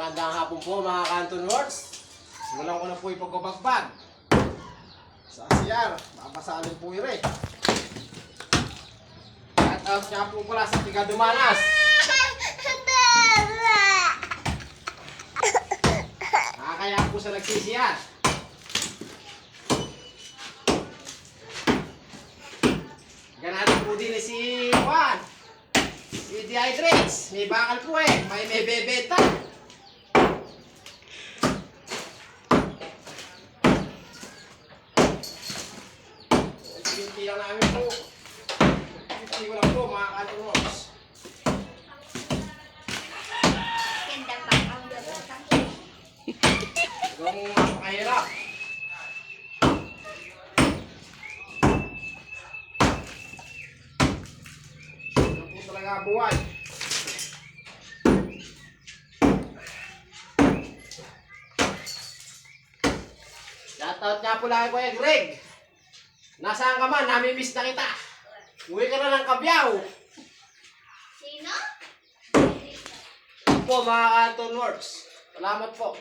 Magandang hapon po mga Canton Words. Simulan ko na po yung pagbabagbag sa CR. Mapasalin po yun eh. Shout out nga po pala sa tiga Dumanas. Nakakaya po sa nagsisiyan. Ganado po din eh si Juan. Si Dehydrates. May bakal po eh. May bebeta. Hindi lang namin po. Hindi ko lang po mga Canton. Kung napakahirap. Ano po talaga buhay. Shoutout nga po lang Kuya Greg. Nasaan ka man? Nami-miss na kita. Uwi ka na ng Kabyaw. Sino? Po mga Canton Works. Salamat po.